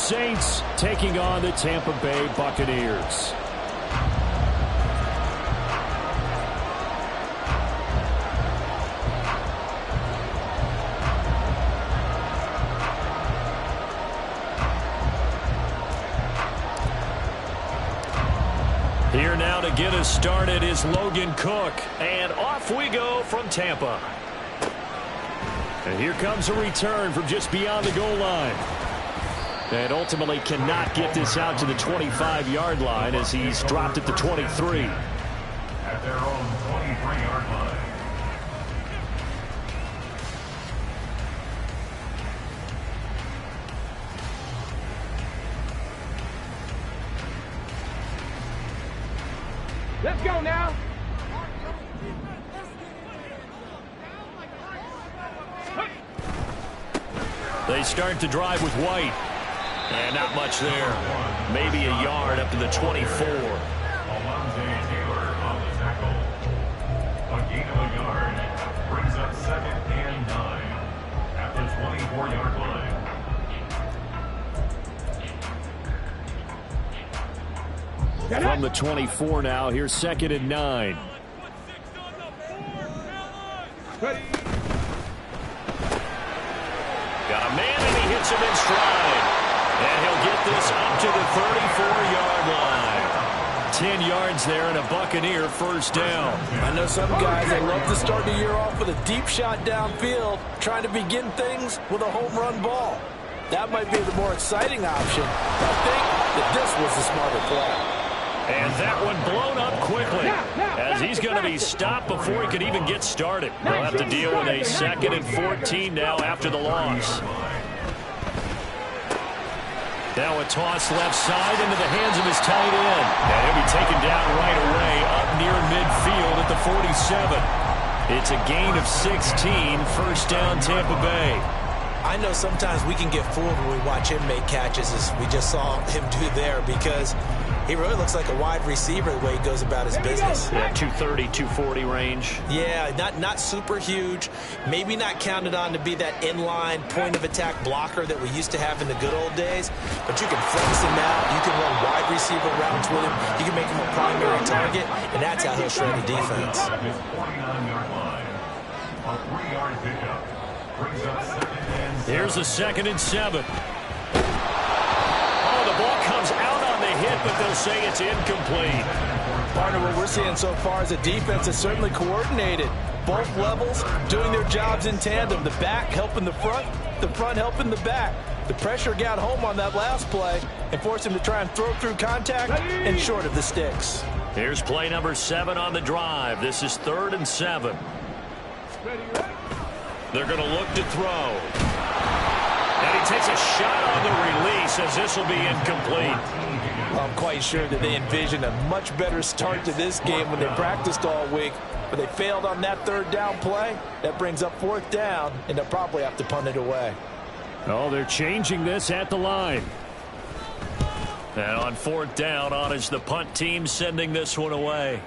Saints taking on the Tampa Bay Buccaneers. Here now to get us started is Logan Cook. And off we go from Tampa. And here comes a return from just beyond the goal line. And ultimately cannot get this out to the 25-yard line as he's dropped at the 23. At their own 23-yard line. Let's go now. They start to drive with White. And not much there. Maybe a yard up to the 24. Alonzo Taylor on the tackle. A gain of a yard brings up 2nd and 9 at the 24-yard line. From the 24 now, here's 2nd and 9. Ready. Got a man and he hits him in stride. And he'll get this up to the 34-yard line. 10 yards there and a Buccaneer first down. I know some guys, they love to start the year off with a deep shot downfield, trying to begin things with a home run ball. That might be the more exciting option. I think that this was the smarter play. And that one blown up quickly as he's going to be stopped before he could even get started. They'll have to deal with a 2nd and 14 now after the loss. Now a toss left side into the hands of his tight end. And he'll be taken down right away up near midfield at the 47. It's a gain of 16, first down Tampa Bay. I know sometimes we can get fooled when we watch him make catches, as we just saw him do there, because he really looks like a wide receiver the way he goes about his business. Yeah, 230, 240 range. Yeah, not super huge. Maybe not counted on to be that inline point-of-attack blocker that we used to have in the good old days. But you can flex him out. You can run wide receiver routes with him. You can make him a primary target, and that's how he'll shred the defense. At his 49-yard line. A 3-yard pickup brings up 2nd and 7. Here's a 2nd and 7. Oh, the ball comes out on the hit, but they'll say it's incomplete. Partner, what we're seeing so far is a defense that's certainly coordinated. Both levels doing their jobs in tandem. The back helping the front helping the back. The pressure got home on that last play and forced him to try and throw through contact and short of the sticks. Here's play number 7 on the drive. This is 3rd and 7. They're going to look to throw. And he takes a shot on the release as this will be incomplete. I'm quite sure that they envisioned a much better start to this game when they practiced all week, but they failed on that 3rd down play. That brings up 4th down, and they'll probably have to punt it away. Oh, they're changing this at the line. And on 4th down, on is the punt team sending this one away.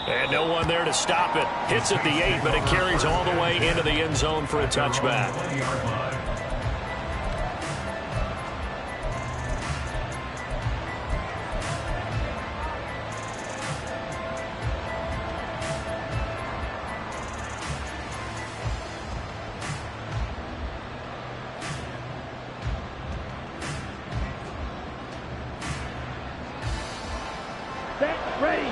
And no one there to stop it. Hits at the 8, but it carries all the way into the end zone for a touchback. Set, ready.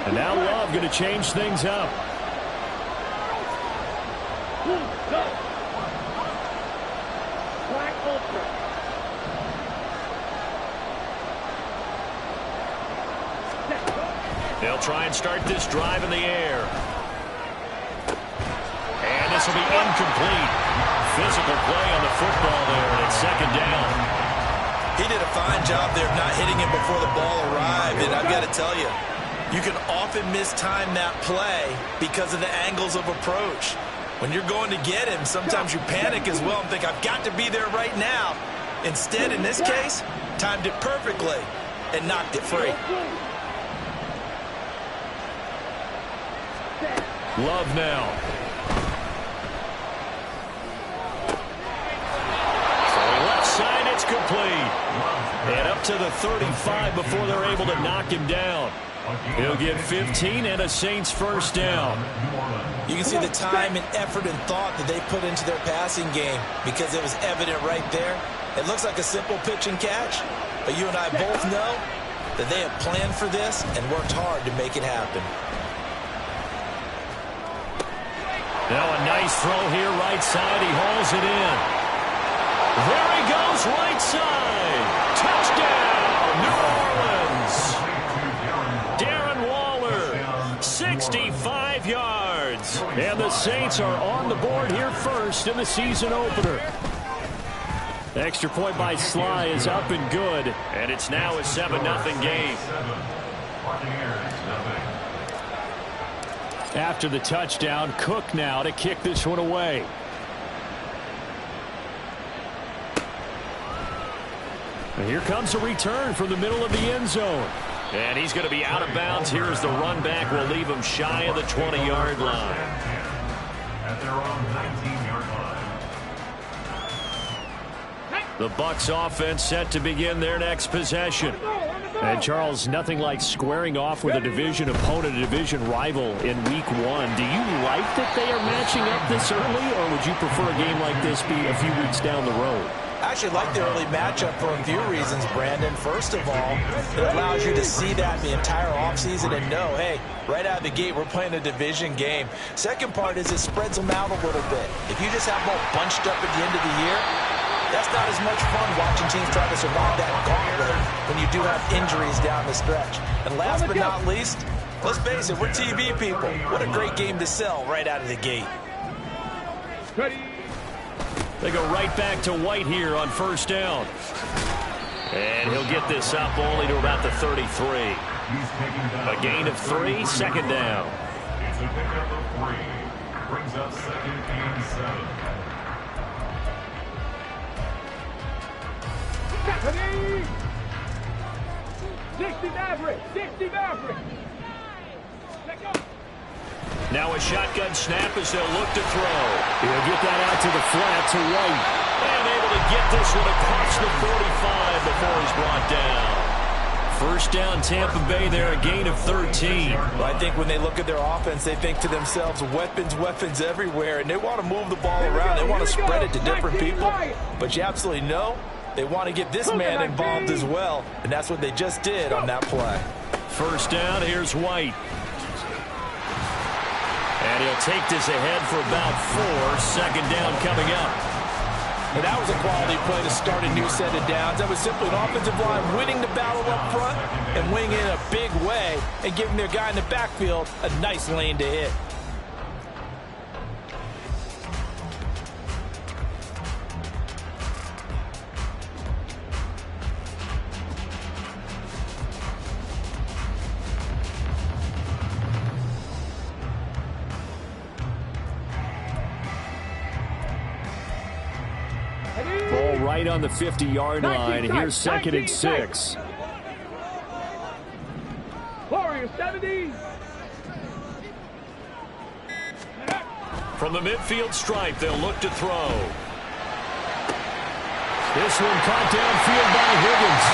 And now Love going to change things up. Go. Black Ultra. They'll try and start this drive in the air. And this will be incomplete. Physical play on the football there, and it's 2nd down. He did a fine job there of not hitting him before the ball arrived, and I've got to tell you, you can often mistime that play because of the angles of approach. When you're going to get him, sometimes you panic as well and think, I've got to be there right now. Instead, in this case, timed it perfectly and knocked it free. Love now. Left side, it's complete. And up to the 35 before they're able to knock him down. He'll get 15 and a Saints first down. You can see the time and effort and thought that they put into their passing game because it was evident right there. It looks like a simple pitch and catch, but you and I both know that they have planned for this and worked hard to make it happen. Now a nice throw here, right side. He hauls it in. There he goes, right side. Touchdown, New Orleans. Darren Waller, 65 yards. And the Saints are on the board here first in the season opener. Extra point by Sly is up and good. And it's now a 7-0 game. After the touchdown, Cook now to kick this one away. And here comes a return from the middle of the end zone. And he's going to be out of bounds. Here's the run back. Will leave him shy of the 20-yard line. At their own 19-yard line. The Bucs offense set to begin their next possession. And Charles, nothing like squaring off with a division opponent, a division rival in week 1. Do you like that they are matching up this early, or would you prefer a game like this be a few weeks down the road? I actually like the early matchup for a few reasons, Brandon. First of all, it allows you to see that the entire offseason and know, hey, right out of the gate, we're playing a division game. Second part is it spreads them out a little bit. If you just have them all bunched up at the end of the year, that's not as much fun watching teams try to survive that gauntlet when you do have injuries down the stretch. And last but not least, let's face it, we're TV people. What a great game to sell right out of the gate. Ready. They go right back to White here on first down. And he'll get this up only to about the 33. A gain of 3, second down. It's a pickup of 3. Brings up 2nd and 7. Ready. 60 Maverick. 60 Maverick. Let go. Now a shotgun snap as they'll look to throw. He'll get that out to the flat to White. And able to get this one across the 45 before he's brought down. First down, Tampa Bay there, a gain of 13. Well, I think when they look at their offense, they think to themselves, weapons, weapons everywhere, and they want to move the ball around. They want to spread it to different people. But you absolutely know they want to get this man involved as well, and that's what they just did on that play. First down, here's White. And he'll take this ahead for about 4. Second down coming up. And that was a quality play to start a new set of downs. That was simply an offensive line winning the battle up front and winning it in a big way and giving their guy in the backfield a nice lane to hit. Ball right on the 50-yard line. Here's 2nd and 6. Warrior 70. From the midfield stripe, they'll look to throw. This one caught downfield by Higgins.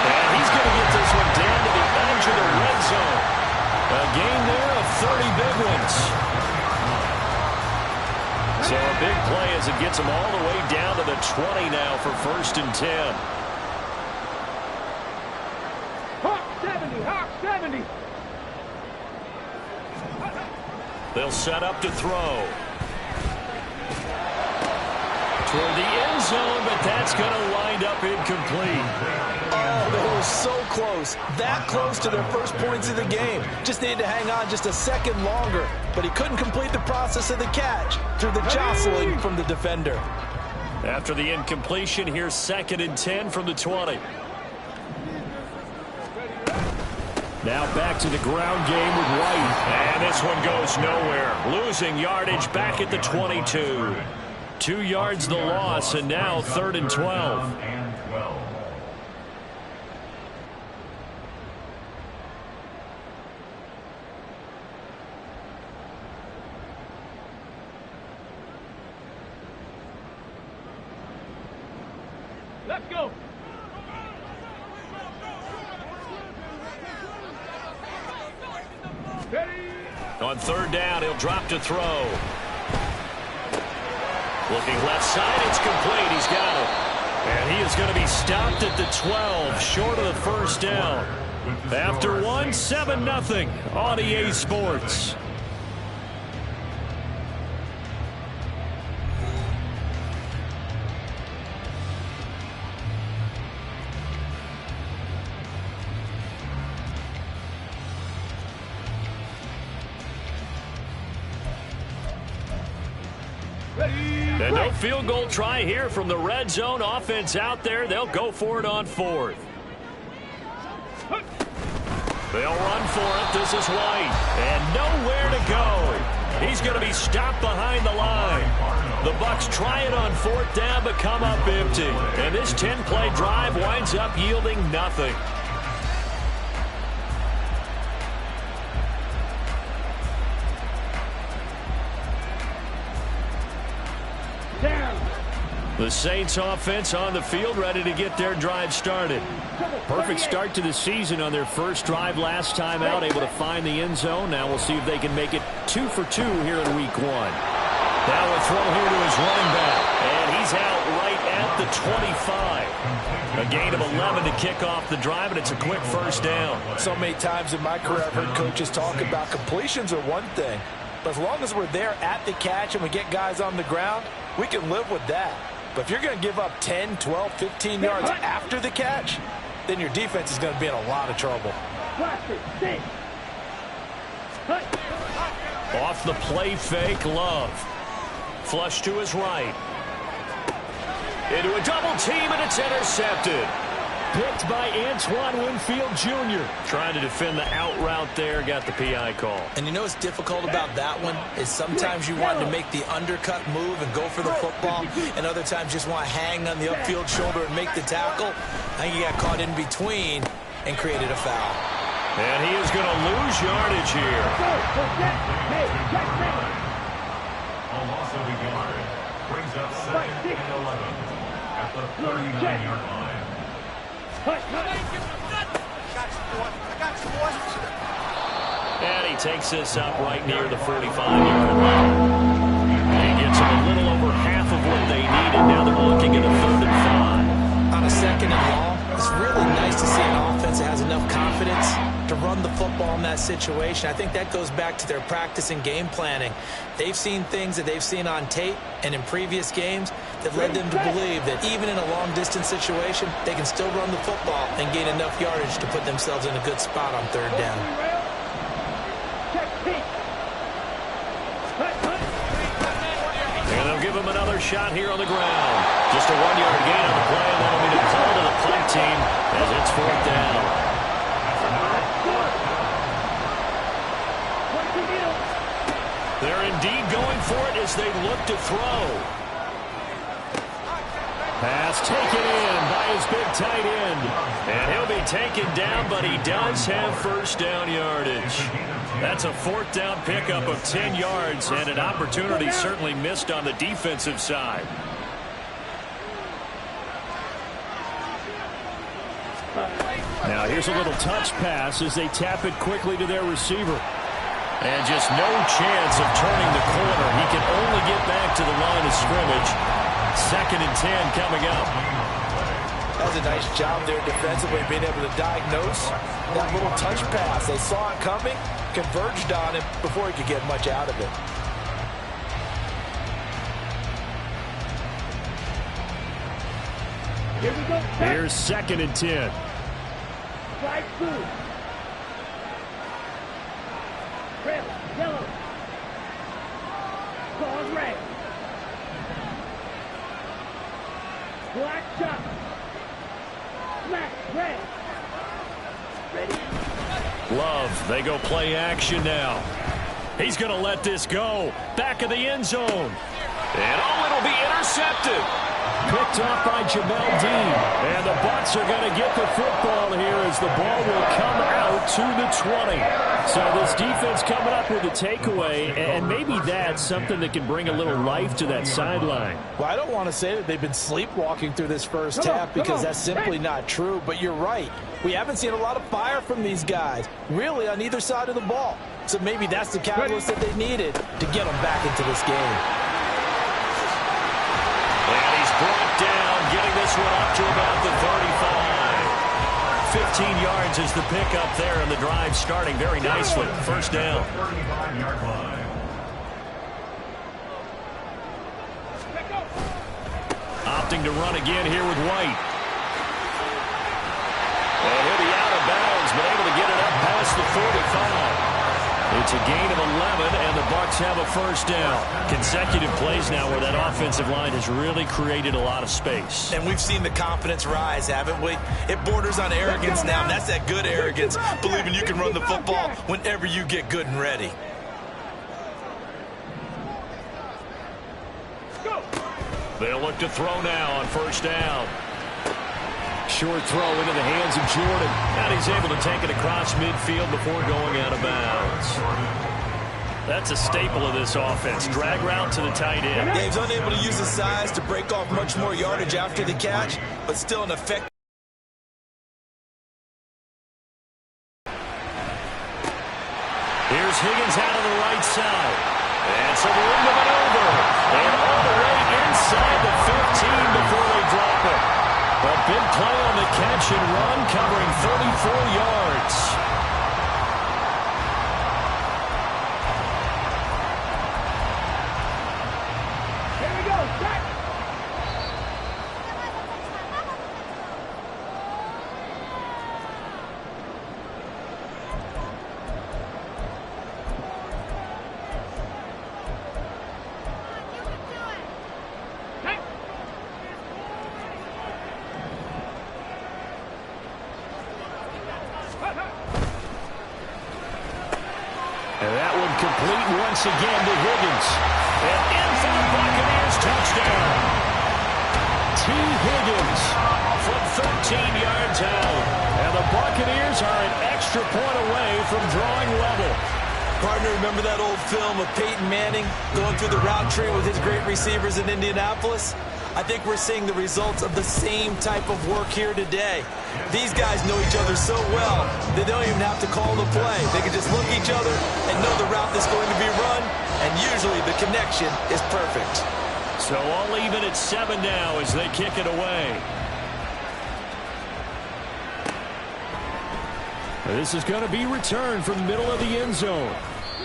And he's going to get this one down to the edge of the red zone. A gain there of 30 big ones. So a big play as it gets them all the way down to the 20 now for 1st and 10. Hawk 70. Hawk 70. They'll set up to throw. Toward the end zone, but that's going to wind up incomplete. Oh, they were so close. That close to their first points of the game. Just needed to hang on just a second longer. But he couldn't complete the process of the catch through the jostling from the defender. After the incompletion, here's 2nd and 10 from the 20. Now back to the ground game with White. And this one goes nowhere. Losing yardage back at the 22. 2 yards the loss, and now 3rd and 12. Let's go. Ready. On third down, he'll drop to throw. Looking left side, it's complete. He's got it. And he is going to be stopped at the 12, short of the first down. After one, 7-0 on EA Sports. And no field goal try here from the red zone. Offense out there. They'll go for it on fourth. They'll run for it. This is White. And nowhere to go. He's going to be stopped behind the line. The Bucs try it on fourth down but come up empty. And this 10-play drive winds up yielding nothing. The Saints offense on the field, ready to get their drive started. Perfect start to the season on their first drive last time out, able to find the end zone. Now we'll see if they can make it 2 for 2 here in week 1. Now a throw here to his running back, and he's out right at the 25. A gain of 11 to kick off the drive, and it's a quick first down. So many times in my career I've heard coaches talk about completions are one thing, but as long as we're there at the catch and we get guys on the ground, we can live with that. But if you're going to give up 10, 12, 15 yards after the catch, then your defense is going to be in a lot of trouble. Off the play fake, Love. Flush to his right. Into a double team, and it's intercepted. Picked by Antoine Winfield Jr. Trying to defend the out route there, got the PI call. And you know what's difficult about that one is sometimes you want to make the undercut move and go for the football, and other times just want to hang on the upfield shoulder and make the tackle. I think he got caught in between and created a foul. And he is going to lose yardage here. A loss of a yard brings up 2nd and 11 at the 39-yard line. And he takes this up right near the 45-yard line. He gets them a little over half of what they needed. Now they're looking at a 3rd and 5. On a 2nd and long, it's really nice to see an offense that has enough confidence to run the football in that situation. I think that goes back to their practice and game planning. They've seen things that they've seen on tape and in previous games that led them to believe that even in a long-distance situation, they can still run the football and gain enough yardage to put themselves in a good spot on 3rd down. And they'll give him another shot here on the ground. Just a 1-yard gain on the play, and that'll be the call to the punt team as it's 4th down. They're indeed going for it as they look to throw. Pass taken in by his big tight end. And he'll be taken down, but he does have first down yardage. That's a 4th down pickup of 10 yards and an opportunity certainly missed on the defensive side. Now here's a little touch pass as they tap it quickly to their receiver. And just no chance of turning the corner. He can only get back to the line of scrimmage. 2nd and 10 coming up. That was a nice job there defensively, being able to diagnose that little touch pass. They saw it coming, converged on him before he could get much out of it. Here we go. Here's 2nd and 10. Strike 2. Red, yellow. Cause red. Black shot. Smack red. Ready. Love, they go play action now. He's going to let this go. Back of the end zone. And it'll be intercepted. Picked off by Jamel Dean. And the Bucs are going to get the football here as the ball will come out to the 20. So this defense coming up with a takeaway, and maybe that's something that can bring a little life to that sideline. Well, I don't want to say that they've been sleepwalking through this first half because that's simply not true, but you're right. We haven't seen a lot of fire from these guys, really on either side of the ball. So maybe that's the catalyst that they needed to get them back into this game. And he's brought down, getting this one up to about the 35. 15 yards is the pickup there, and the drive starting very nicely. First down. 35-yard line. Opting to run again here with White. And he'll be out of bounds, but able to get it up past the 45. It's a gain of 11, and the Bucs have a first down. Consecutive plays now where that offensive line has really created a lot of space. And we've seen the confidence rise, haven't we? It borders on arrogance now, and that's that good arrogance, believing you can run the football whenever you get good and ready. They'll look to throw now on first down. Short throw into the hands of Jordan. And he's able to take it across midfield before going out of bounds. That's a staple of this offense. Drag route to the tight end. Yeah, he's unable to use his size to break off much more yardage after the catch, but still an effective. Here's Higgins out of the right side. And some room to maneuver. And all the way inside the 15 before they drop it. A big play on the catch and run, covering 34 yards. Here we go, Jack. And that one complete once again to Higgins. And in for the Buccaneers touchdown. T. Higgins from 13 yards out. And the Buccaneers are an extra point away from drawing level. Partner, remember that old film of Peyton Manning going through the route tree with his great receivers in Indianapolis? I think we're seeing the results of the same type of work here today. These guys know each other so well, they don't even have to call the play. They can just look at each other and know the route that's going to be run, and usually the connection is perfect. So all even at 7 now as they kick it away. This is going to be returned from the middle of the end zone.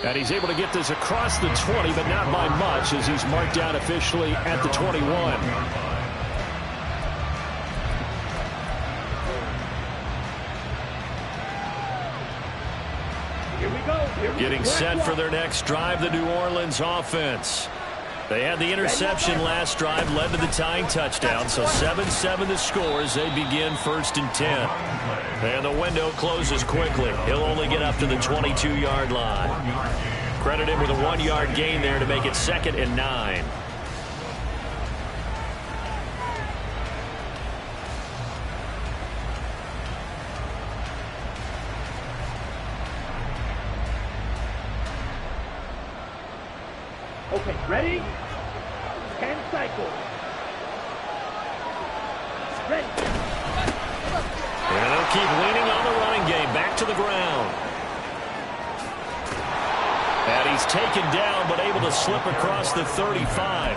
And he's able to get this across the 20, but not by much as he's marked out officially at the 21. Here we go. Getting set for their next drive, the New Orleans offense. They had the interception last drive, led to the tying touchdown, so 7-7 the score as they begin 1st and 10. And the window closes quickly. He'll only get up to the 22-yard line. Credit him with a 1-yard gain there to make it 2nd and 9. Okay, ready? 10 cycles. Ready. And they'll keep leaning on the running game. Back to the ground. And he's taken down, but able to slip across the 35.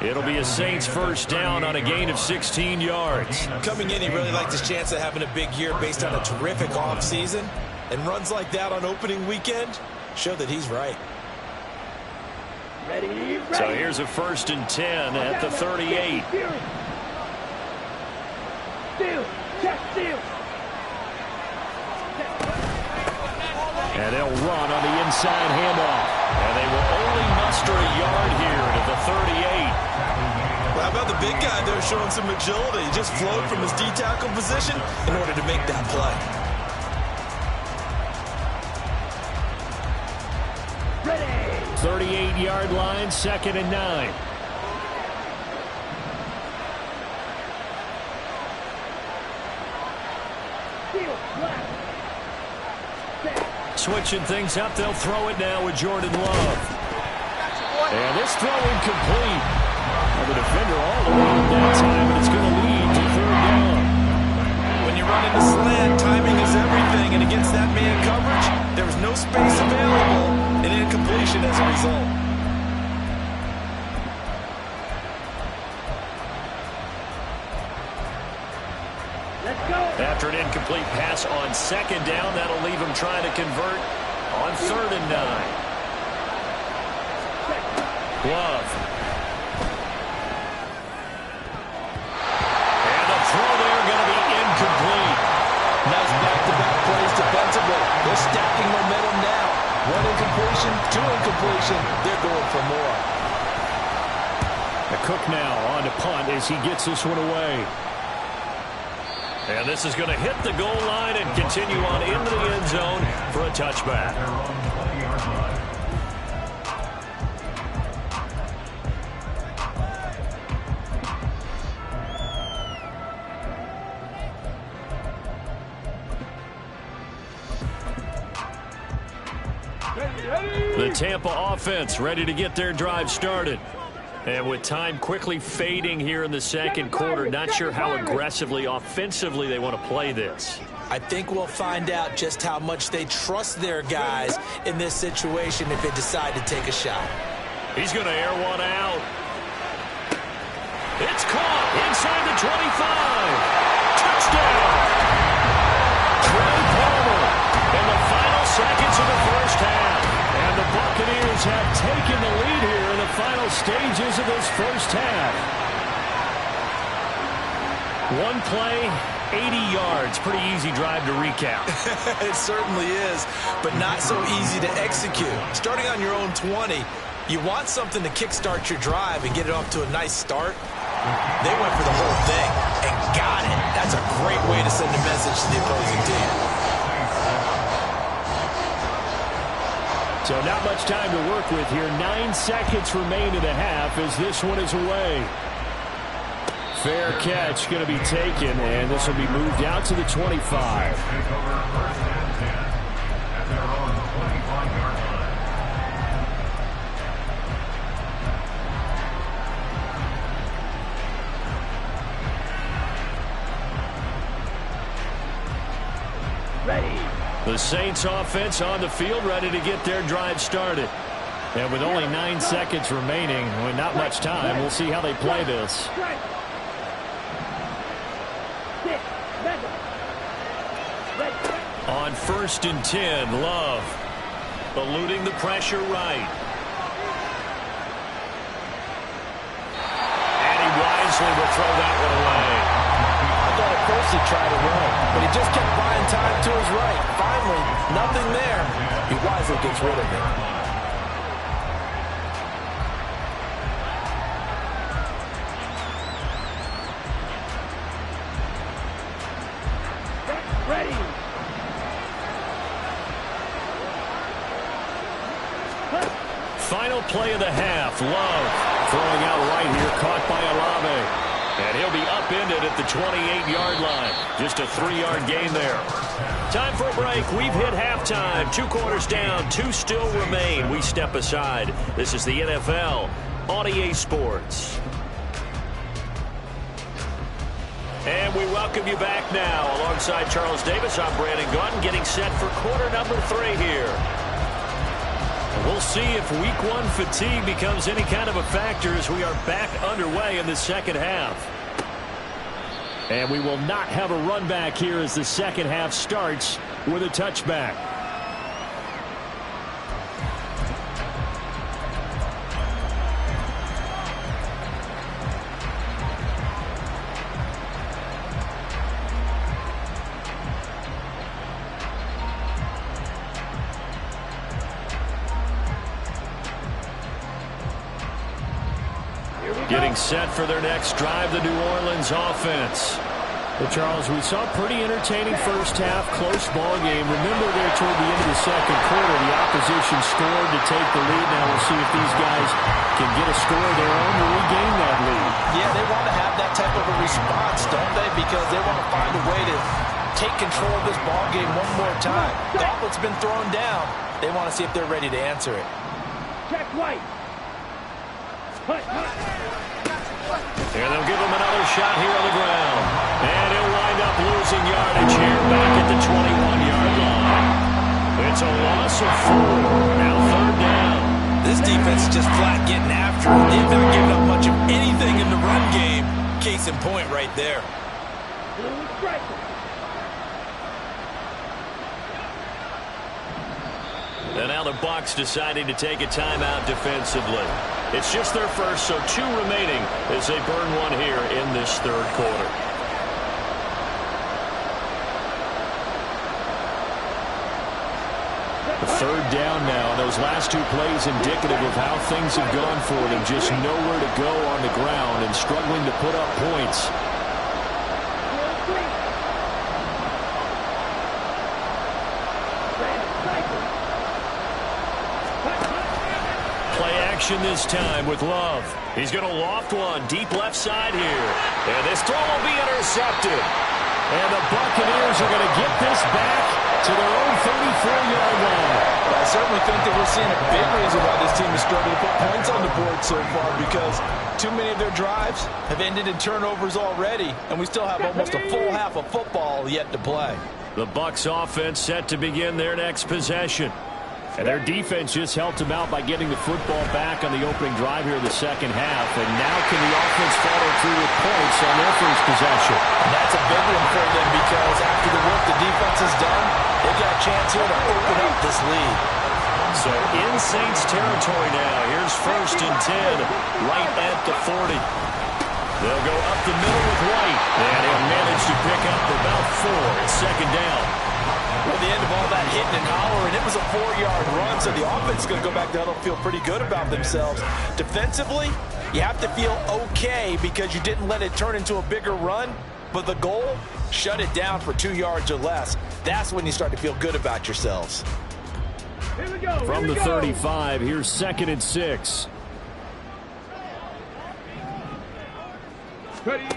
It'll be a Saints first down on a gain of 16 yards. Coming in, he really liked his chance of having a big year based on a terrific offseason. And runs like that on opening weekend show that he's right. Ready, ready. So here's a 1st and 10 at the 38. Steal, check, steal. And they'll run on the inside handoff. And they will only muster a yard here to the 38. Well, how about the big guy there showing some agility? He just flowed from his D-tackle position in order to make that play. Ready. 38-yard line, 2nd and 9. Switching things up, they'll throw it now with Jordan Love. And this throw incomplete. Well, the defender all the way up that time, and it's going to lead to third down. When you run into slant, timing is everything, and against that man coverage, there was no space available, and incompletion as a result. After an incomplete pass on second down, that'll leave him trying to convert on 3rd and 9. Love. And the throw there going to be incomplete. Nice back-to-back plays defensively. They're stacking momentum now. 1 incompletion, 2 incompletion. They're going for more. The Cook now on to punt as he gets this one away. And this is going to hit the goal line and continue on into the end zone for a touchback. The Tampa offense ready to get their drive started. And with time quickly fading here in the second quarter, not sure how aggressively, offensively they want to play this. I think we'll find out just how much they trust their guys in this situation if they decide to take a shot. He's going to air one out. It's caught inside the 25. Touchdown! Trey Palmer in the final seconds of the first half. And the Buccaneers have taken the lead here in the final stages of this first half. One play, 80 yards. Pretty easy drive to recap. It certainly is, but not so easy to execute. Starting on your own 20, you want something to kickstart your drive and get it off to a nice start. They went for the whole thing and got it. That's a great way to send a message to the opposing team. So not much time to work with here. 9 seconds remain in the half as this one is away. Fair catch going to be taken, and this will be moved out to the 25. The Saints offense on the field ready to get their drive started. And with only 9 seconds remaining, with not much time, we'll see how they play this. On 1st and 10, Love eluding the pressure right. And he wisely will throw that one away. I thought at first he tried to run, but he just kept buying time to his right. Finally, nothing there. He wisely gets rid of it. Ready. Final play of the half. Love throwing out right here, caught by Olave. And he'll be upended at the 28-yard line. Just a 3-yard gain there. Time for a break. We've hit halftime. 2 quarters down. 2 still remain. We step aside. This is the NFL on EA Sports. And we welcome you back now. Alongside Charles Davis, I'm Brandon Gunn, getting set for quarter number 3 here. We'll see if week 1 fatigue becomes any kind of a factor as we are back underway in the second half. And we will not have a run back here as the second half starts with a touchback. Getting set for their next drive, the New Orleans offense. Well, Charles, we saw a pretty entertaining first half, close ball game. Remember there toward the end of the second quarter, the opposition scored to take the lead. Now we'll see if these guys can get a score of their own to regain that lead. Yeah, they want to have that type of a response, don't they? Because they want to find a way to take control of this ball game one more time. Gauntlet's been thrown down. They want to see if they're ready to answer it. Check White. And they'll give him another shot here on the ground. And he'll wind up losing yardage here back at the 21-yard line. It's a loss of 4. Now 3rd down. This defense is just flat getting after it. They've not given up much of anything in the run game. Case in point right there. And now the Bucs deciding to take a timeout defensively. It's just their first, so 2 remaining as they burn one here in this 3rd quarter. The 3rd down now. Those last 2 plays indicative of how things have gone for them. Just nowhere to go on the ground and struggling to put up points. Play action this time with Love. He's going to loft one deep left side here. And this throw will be intercepted. And the Buccaneers are going to get this back to their own 34-yard line. I certainly think that we're seeing a big reason why this team is struggling to put points on the board so far, because too many of their drives have ended in turnovers already, and we still have almost a full half of football yet to play. The Bucs offense set to begin their next possession. And their defense just helped them out by getting the football back on the opening drive here in the 2nd half. And now can the offense follow through with points on their first possession? And that's a big one for them, because after the work the defense has done, they've got a chance here to open up this lead. So in Saints territory now. Here's 1st and 10 right at the 40. They'll go up the middle with White. And he'll manage to pick up about 4 at 2nd down. At the end of all that hitting and hollering, it was a 4-yard run, so the offense is going to go back there and feel pretty good about themselves. Defensively, you have to feel okay because you didn't let it turn into a bigger run, but the goal, shut it down for 2 yards or less. That's when you start to feel good about yourselves. Here we go. From the 35, here's 2nd and 6. Ready.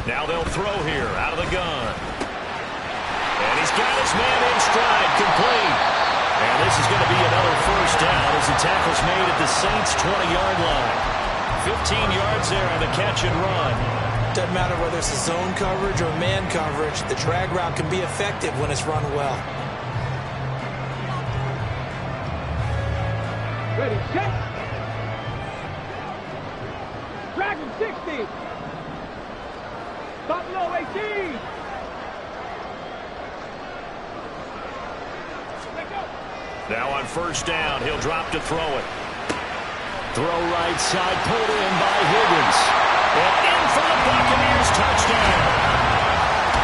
Now they'll throw here out of the gun. And he's got his man in stride, complete. And this is going to be another 1st down as the tackle's made at the Saints' 20-yard line. 15 yards there on the catch and run. Doesn't matter whether it's a zone coverage or man coverage, the drag route can be effective when it's run well. Ready, check. Dragon 60. Buffalo 18. Now on 1st down, he'll drop to throw it. Throw right side, pulled in by Higgins. And in for the Buccaneers, touchdown.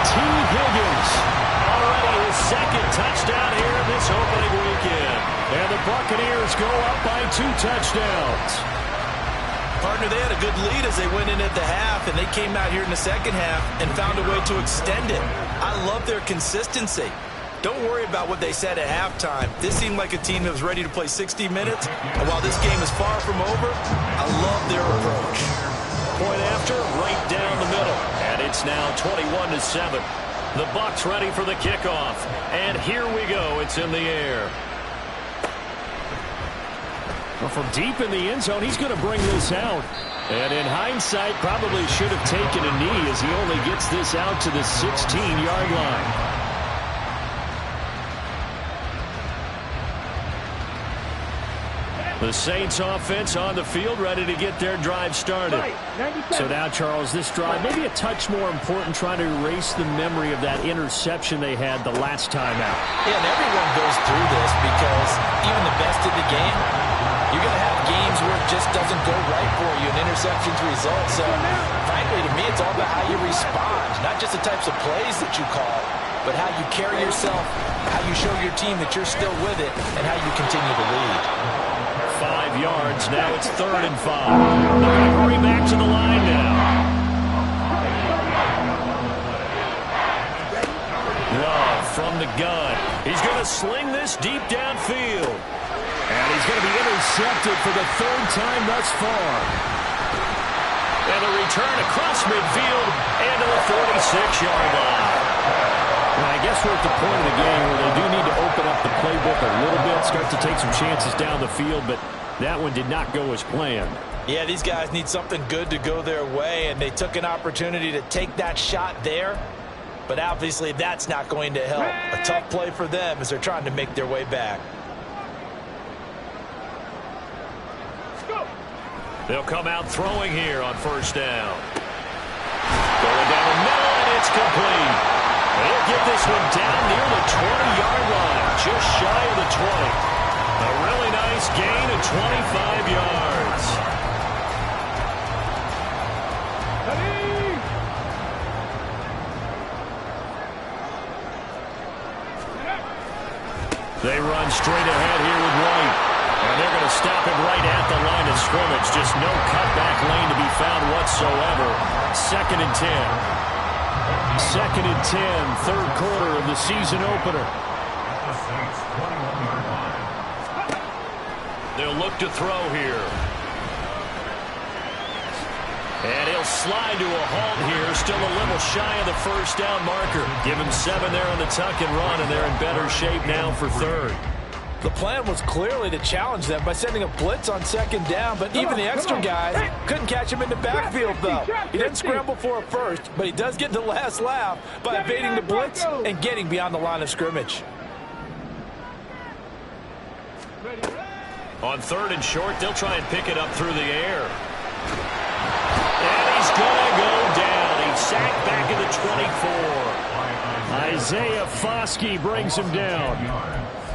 T. Higgins, already his 2nd touchdown here in this opening weekend. And the Buccaneers go up by 2 touchdowns. Partner, they had a good lead as they went in at the half, and they came out here in the 2nd half and found a way to extend it. I love their consistency. Don't worry about what they said at halftime. This seemed like a team that was ready to play 60 minutes. And while this game is far from over, I love their approach. Point after, right down the middle. And it's now 21-7. The Bucs ready for the kickoff. And here we go. It's in the air. Well, from deep in the end zone, he's going to bring this out. And in hindsight, probably should have taken a knee as he only gets this out to the 16-yard line. The Saints offense on the field, ready to get their drive started. So now, Charles, this drive, maybe a touch more important, trying to erase the memory of that interception they had the last time out. Yeah, and everyone goes through this because even the best in the game, you're going to have games where it just doesn't go right for you, and interceptions result. So, frankly, to me, it's all about how you respond, not just the types of plays that you call, but how you carry yourself, how you show your team that you're still with it, and how you continue to lead. 5 yards. Now it's 3rd and 5. They're going to hurry back to the line now. Love from the gun. He's going to sling this deep downfield. And he's going to be intercepted for the 3rd time thus far. And a return across midfield and to the 46-yard line. And I guess we're at the point of the game where they do need to open up the playbook a little bit, start to take some chances down the field, but that one did not go as planned. Yeah, these guys need something good to go their way, and they took an opportunity to take that shot there. But obviously that's not going to help. A tough play for them as they're trying to make their way back. They'll come out throwing here on first down. Going down the middle, and it's complete. They'll get this one down near the 20-yard line, just shy of the 20. A really nice gain of 25 yards. They run straight ahead here with White. And they're going to stop him right at the line of scrimmage. Just no cutback lane to be found whatsoever. 2nd and 10. 2nd and 10, third quarter of the season opener. They'll look to throw here. And he'll slide to a halt here, still a little shy of the first down marker. Give him 7 there on the tuck and run, and they're in better shape now for third. The plan was clearly to challenge them by sending a blitz on 2nd down, but even the extra guys couldn't catch him in the backfield, though. He didn't scramble for a first, but he does get the last laugh by evading the blitz and getting beyond the line of scrimmage. On 3rd and short, they'll try and pick it up through the air. And he's going to go down. He's sacked back at the 24. Isaiah Foskey brings him down.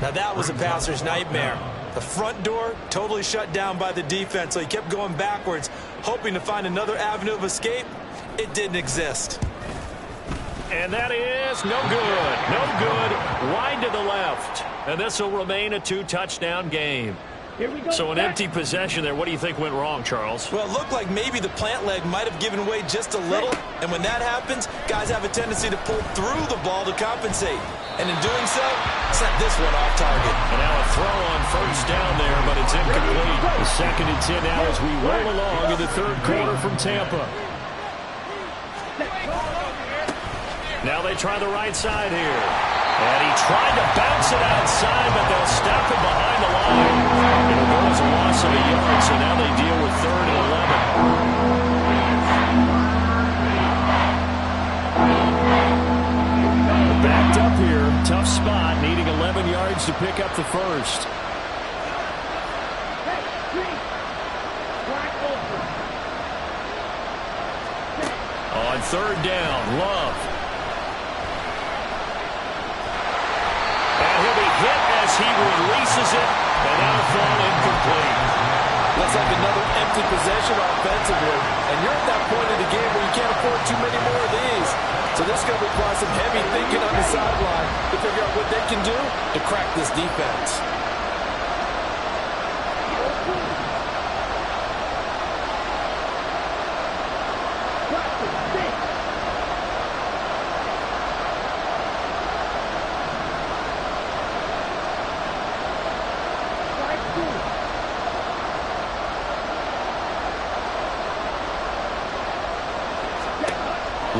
Now that was a passer's nightmare. The front door totally shut down by the defense, so he kept going backwards, hoping to find another avenue of escape. It didn't exist. And that is no good. No good. Wide to the left. And this will remain a 2-touchdown game. So an empty possession there. What do you think went wrong, Charles? Well, it looked like maybe the plant leg might have given way just a little. And when that happens, guys have a tendency to pull through the ball to compensate. And in doing so, set this one off target. And now a throw on first down there, but it's incomplete. The 2nd and 10 now as we roll along in the third quarter from Tampa. Now they try the right side here. And he tried to bounce it outside, but they'll stop him behind the line. It'll go as a loss of a yard, so now they deal with 3rd and 11. Backed up here, tough spot, needing 11 yards to pick up the first. On 3rd down, Love. And he'll be hit as he releases it, and that'll fall incomplete. Looks like another empty possession offensively. And you're at that point in the game where you can't afford too many more of these. So this is going to require some heavy thinking on the sideline to figure out what they can do to crack this defense.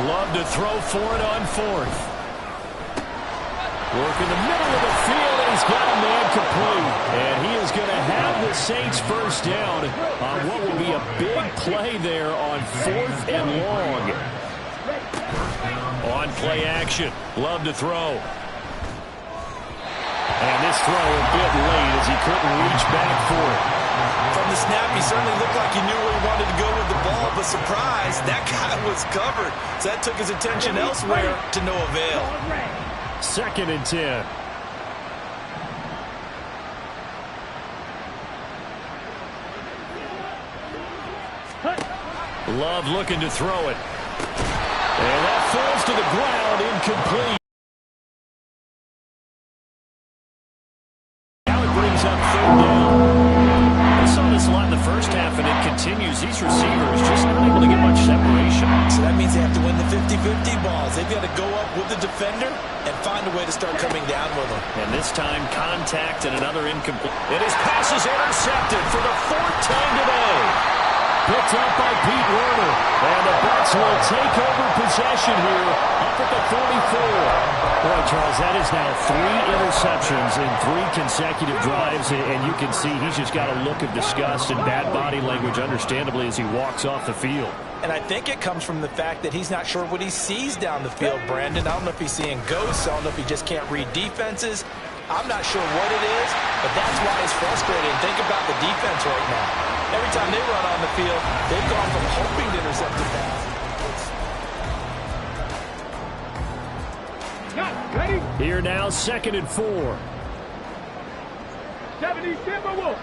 Love to throw for it on 4th. Work in the middle of the field, and he's got a man complete. And he is going to have the Saints first down on what will be a big play there on 4th and long. On play action, Love to throw. And this throw a bit late as he couldn't reach back for it. From the snap, he certainly looked like he knew where he wanted to go with the ball, but surprise, that guy was covered. So that took his attention elsewhere to no avail. 2nd and 10. Love looking to throw it. And that falls to the ground, incomplete. Now it brings up 3rd down. I saw this a lot in the first half, and it continues. These receivers just not able to get much separation. So that means they have to win the 50-50 balls. They've got to go up with the defender and find a way to start coming down with them. And this time, contact and another incomplete. And his pass is intercepted for the 4th time today. Picked up by Pete Werner. And the Bucs will take over possession here up at the 44. Boy, Charles, that is now 3 interceptions in 3 consecutive drives, and you can see he's just got a look of disgust and bad body language, understandably, as he walks off the field. And I think it comes from the fact that he's not sure what he sees down the field, Brandon. I don't know if he's seeing ghosts. I don't know if he just can't read defenses. I'm not sure what it is, but that's why he's frustrated. And think about the defense right now. Every time they run on the field, they've gone from hoping to intercept the pass. Ready? Here now, 2nd and 4. 70 Timberwolves.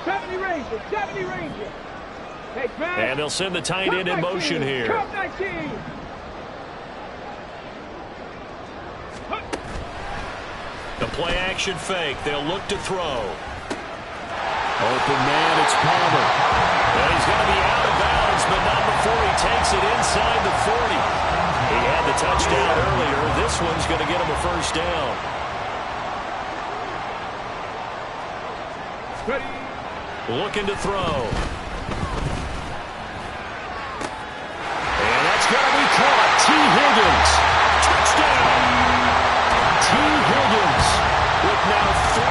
70 Rangers. 70 Rangers. Hey, and they'll send the tight end in motion here. Come 19. The play action fake. They'll look to throw. Open man, it's Palmer. And he's going to be out of bounds, but not before he takes it inside the 40. He had the touchdown earlier. This one's going to get him a first down. Ready. Looking to throw. And that's going to be caught. T. Higgins. Touchdown. T. Higgins with now 3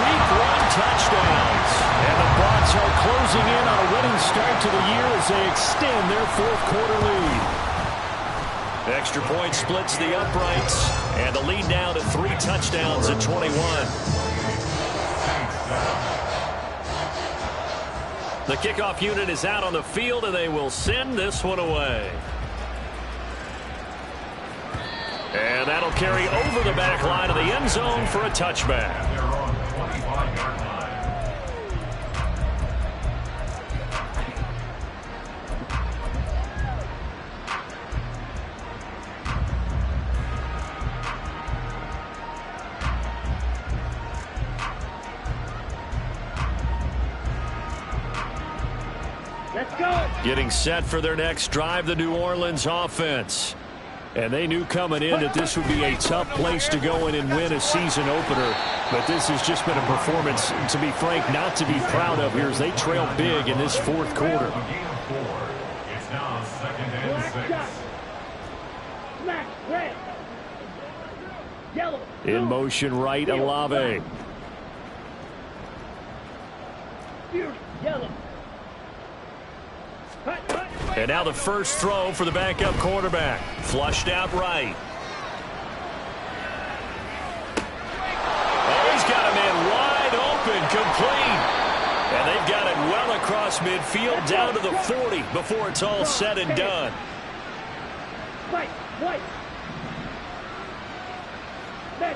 Week 1 touchdowns. And the Bucs are closing in on a winning start to the year as they extend their 4th quarter lead. Extra point splits the uprights, and the lead now to 3 touchdowns at 21. The kickoff unit is out on the field, and they will send this one away. And that'll carry over the back line of the end zone for a touchback. They're on the 25-yard line. Let's go. Getting set for their next drive, the New Orleans offense. And they knew coming in that this would be a tough place to go in and win a season opener. But this has just been a performance, to be frank, not to be proud of here as they trail big in this 4th quarter. A gain of 4. It's now 2nd and 6. Smack. Red. Yellow. In motion right, Olave. Fury. Yellow. And now the first throw for the backup quarterback. Flushed out right. Oh, he's got a man wide open, complete. And they've got it well across midfield down to the 40 before it's all said and done. White. White. Back.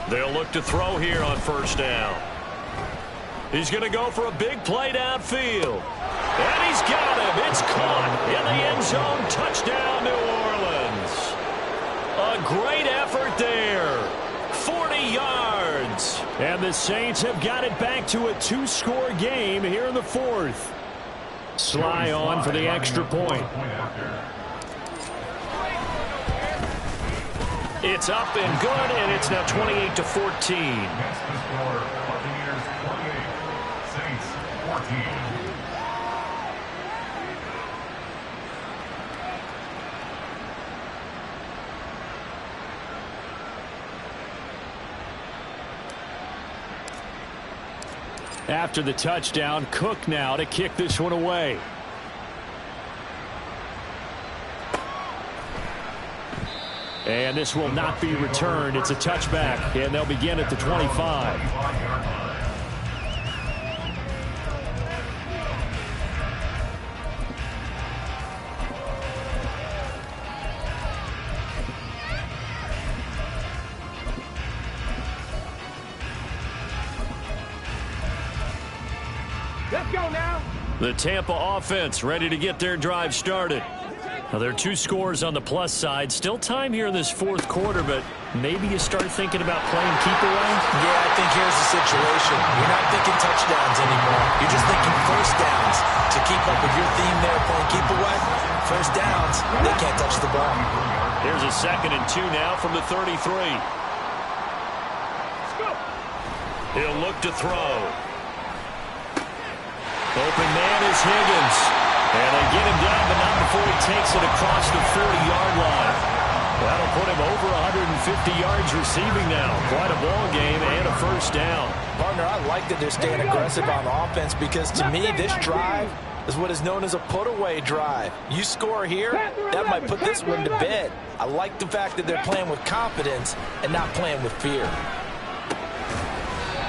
They'll look to throw here on first down. He's going to go for a big play downfield. And he's got him. It's caught in the end zone. Touchdown, New Orleans. A great effort there. 40 yards. And the Saints have got it back to a 2-score game here in the 4th. Sly on for the extra point. It's up and good, and it's now 28-14. That's the score. Buccaneers 28, Saints 14. After the touchdown, Cook now to kick this one away. And this will not be returned. It's a touchback, and they'll begin at the 25. Let's go now. The Tampa offense ready to get their drive started. Now, there are 2 scores on the plus side. Still time here in this 4th quarter, but maybe you start thinking about playing keep away? Yeah, I think here's the situation. You're not thinking touchdowns anymore. You're just thinking first downs. To keep up with your theme there, playing keep away, first downs, they can't touch the ball. Here's a 2nd and 2 now from the 33. Let's go. He'll look to throw. Open man is Higgins. And they get him down, but not before he takes it across the 40-yard line. That'll put him over 150 yards receiving now. Quite a ball game and a first down. Partner, I like that they're staying aggressive on offense because to me, this drive is what is known as a put-away drive. You score here, that might put this one to bed. I like the fact that they're playing with confidence and not playing with fear.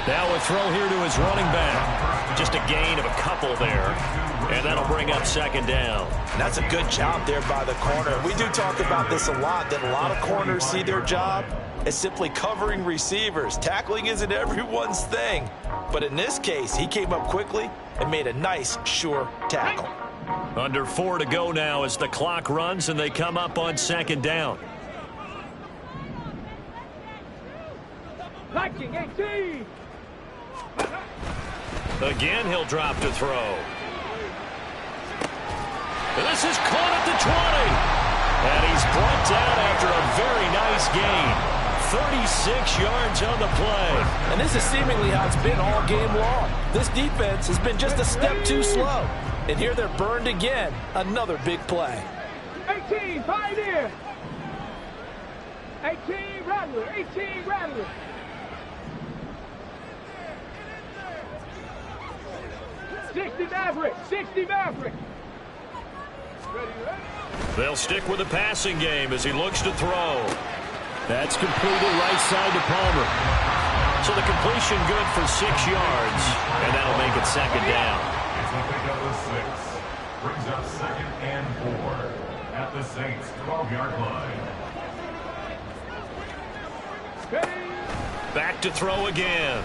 Now a throw here to his running back. Just a gain of a couple there. And that'll bring up second down. And that's a good job there by the corner. We do talk about this a lot, that a lot of corners see their job as simply covering receivers. Tackling isn't everyone's thing. But in this case, he came up quickly and made a nice, sure tackle. Under 4 to go now as the clock runs and they come up on second down. Liking 18. Again, he'll drop to throw. And this is caught at the 20. And he's brought down after a very nice gain. 36 yards on the play. And this is seemingly how it's been all game long. This defense has been just a step too slow. And here they're burned again. Another big play. 18, Pioneer. 18, Rattler. 18, Rattler. Maverick. 60 Maverick. They'll stick with the passing game as he looks to throw. That's completed right side to Palmer. So the completion good for 6 yards, and that'll make it second down. It's a pick up of 6. Brings up second and 4 at the Saints' 12-yard line. Back to throw again.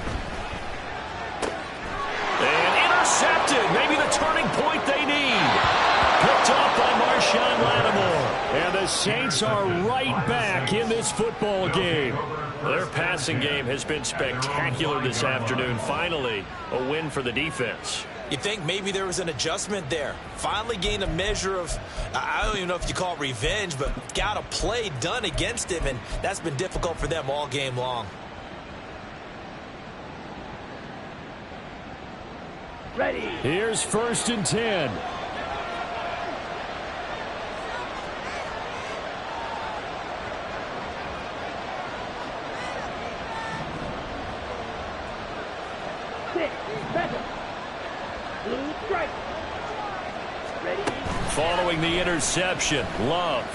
And intercepted. Maybe the turning point they need. Picked off by Marshawn Lattimore. And the Saints are right back in this football game. Their passing game has been spectacular this afternoon. Finally, a win for the defense. You think maybe there was an adjustment there. Finally gained a measure of, I don't even know if you call it revenge, but got a play done against him, and that's been difficult for them all game long. Ready. Here's 1st and 10. Blue strike. Ready. Following the interception, Love.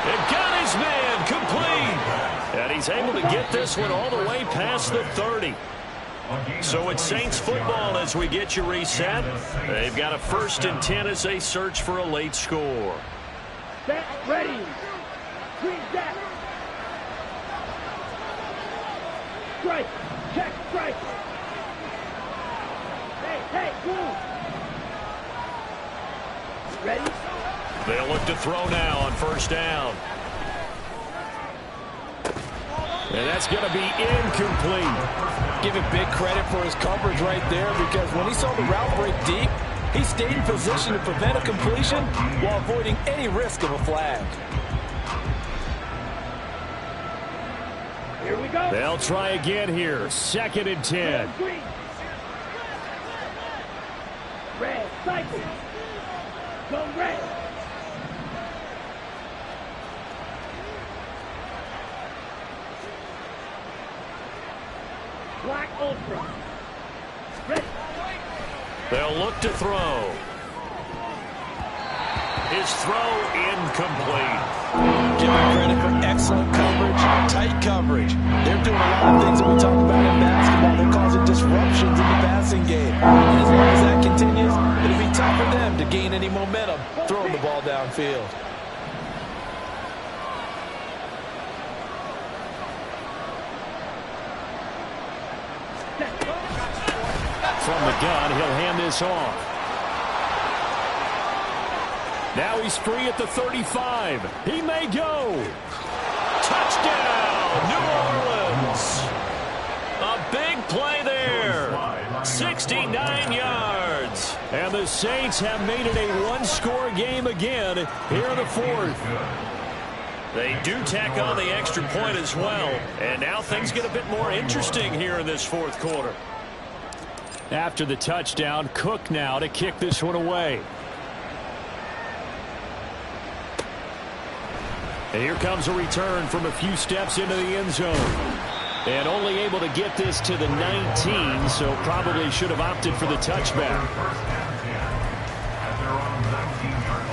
And got his man complete. And he's able to get this one all the way past the 30. So it's Saints football as we get you reset. They've got a 1st and 10 as they search for a late score. Set. Ready. Green set. Strike. Check. Strike. Hey, move. Ready? They'll look to throw now on 1st down. And that's going to be incomplete. Give him big credit for his coverage right there, because when he saw the route break deep, he stayed in position to prevent a completion while avoiding any risk of a flag. Here we go. They'll try again here. 2nd and 10. Green. Red. Cycle. Go red. Black Ultra. Ready. They'll look to throw. His throw incomplete. Give him credit for excellent coverage, tight coverage. They're doing a lot of things that we talk about in basketball. They're causing disruptions in the passing game. And as long as that continues, it'll be tough for them to gain any momentum throwing the ball downfield. From the gun, he'll hand this off. Now he's free at the 35. He may go. Touchdown, New Orleans. A big play there. 69 yards. And the Saints have made it a one-score game again here in the 4th. They do tack on the extra point as well. And now things get a bit more interesting here in this fourth quarter. After the touchdown, Cook now to kick this one away. And here comes a return from a few steps into the end zone. And only able to get this to the 19, so probably should have opted for the touchback. First down 10 at their own 19-yard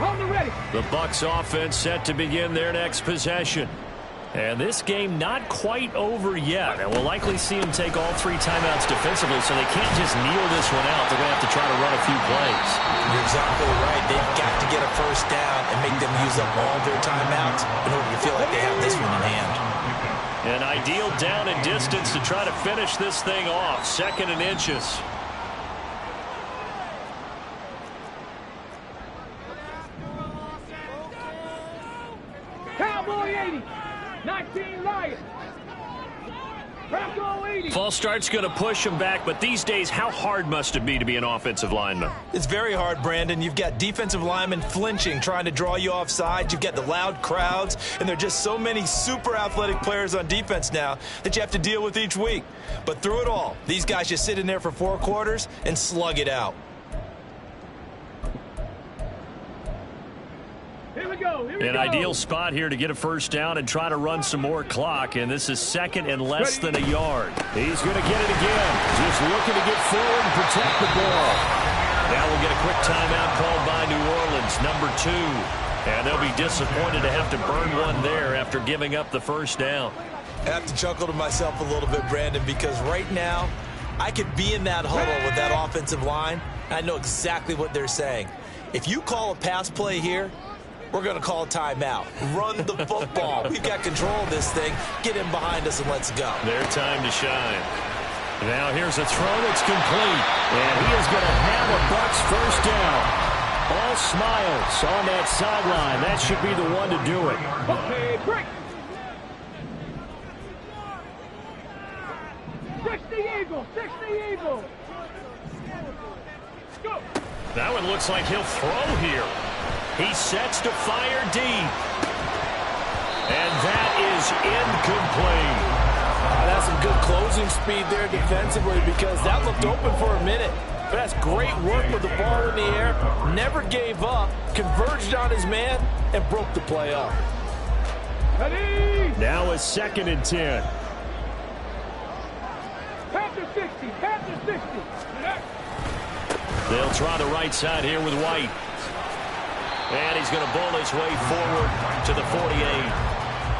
line. On the ready. The Bucs offense set to begin their next possession. And this game not quite over yet. And we'll likely see them take all 3 timeouts defensively, so they can't just kneel this one out. They're going to have to try to run a few plays. You're exactly right. They've got to get a first down and make them use up all their timeouts in order to feel like they have this one in hand. An ideal down and distance to try to finish this thing off. 2nd and inches. Cowboy 80. 19 Lions. Bronco 80. False start's going to push him back, but these days, how hard must it be to be an offensive lineman? It's very hard, Brandon. You've got defensive linemen flinching, trying to draw you offside. You've got the loud crowds, and there are just so many super athletic players on defense now that you have to deal with each week. But through it all, these guys just sit in there for 4 quarters and slug it out. Here we go. Here we An go. ideal spot here to get a first down and try to run some more clock, and this is 2nd and less than a yard. He's going to get it again. Just looking to get forward and protect the ball. Now we'll get a quick timeout called by New Orleans, number 2. And they'll be disappointed to have to burn one there after giving up the first down. I have to chuckle to myself a little bit, Brandon, because right now I could be in that huddle with that offensive line. I know exactly what they're saying. If you call a pass play here, we're going to call a timeout. Run the football. We've got control of this thing. Get in behind us and let's go. Their time to shine. Now here's a throw that's complete. And he is going to have a Bucs first down. All smiles on that sideline. That should be the one to do it. Okay, break. 60 Eagles. 60 Eagles. Go. That one looks like he'll throw here. He sets to fire deep. And that is incomplete. That's some good closing speed there defensively because that looked open for a minute. But that's great work with the ball in the air. Never gave up, converged on his man, and broke the play up. Ready. Now a 2nd and 10. Panther 60. Panther 60. They'll try the right side here with White. And he's going to bowl his way forward to the 48.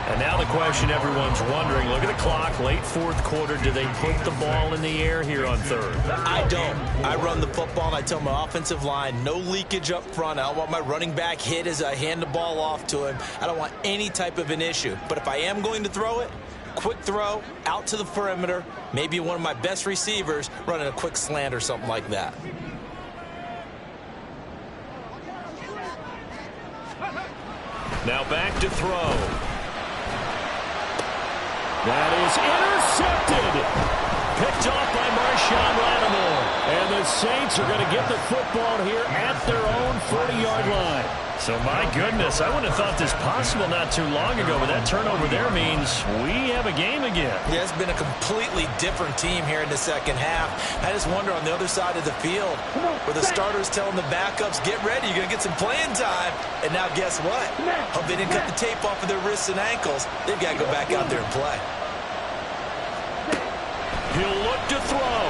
And now the question everyone's wondering, look at the clock, late 4th quarter, do they put the ball in the air here on 3rd? I don't. I run the football, and I tell my offensive line, no leakage up front. I don't want my running back hit as I hand the ball off to him. I don't want any type of an issue. But if I am going to throw it, quick throw, out to the perimeter, maybe one of my best receivers running a quick slant or something like that. Now back to throw. That is intercepted. Picked off by Marshawn Lattimore. And the Saints are going to get the football here at their own 40-yard line. So, my goodness, I wouldn't have thought this possible not too long ago, but that turnover there means we have a game again. Yeah, it's been a completely different team here in the second half. I just wonder on the other side of the field where the starters telling the backups, get ready, you're going to get some playing time. And now guess what? Hope they didn't cut the tape off of their wrists and ankles. They've got to go back out there and play. He'll look to throw.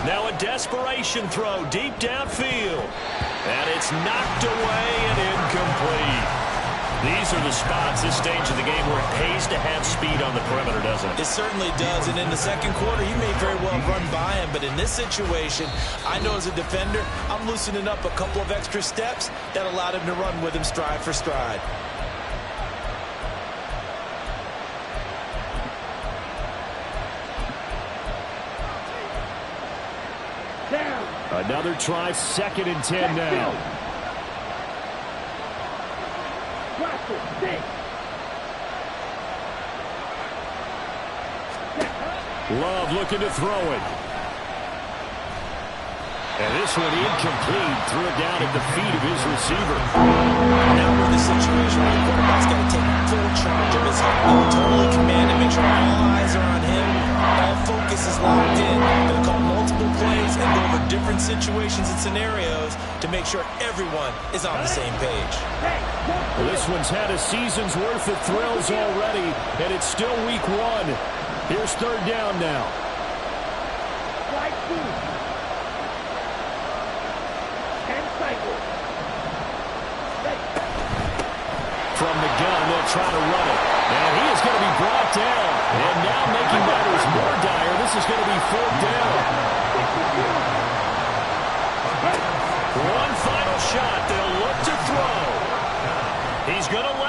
Now a desperation throw deep downfield. And it's knocked away and incomplete. These are the spots, this stage of the game, where it pays to have speed on the perimeter, doesn't it? It certainly does. And in the second quarter, he may very well run by him. But in this situation, I know as a defender, I'm loosening up a couple of extra steps that allowed him to run with him stride for stride. Another try, 2nd and 10 now. Love looking to throw it. And this one incomplete. Threw it down at the feet of his receiver. Now we're in the situation where the quarterback's got to take full charge of his head. Totally command and make sure all eyes are on him. All focus is locked in. Going to call multiple plays and go over different situations and scenarios to make sure everyone is on the same page. Well, this one's had a season's worth of thrills already, and it's still week 1. Here's third down now. From the gun, they'll try to run it. And he is going to be brought down. And now making matters more dire, this is going to be fourth down. One final shot. They'll look to throw. He's going to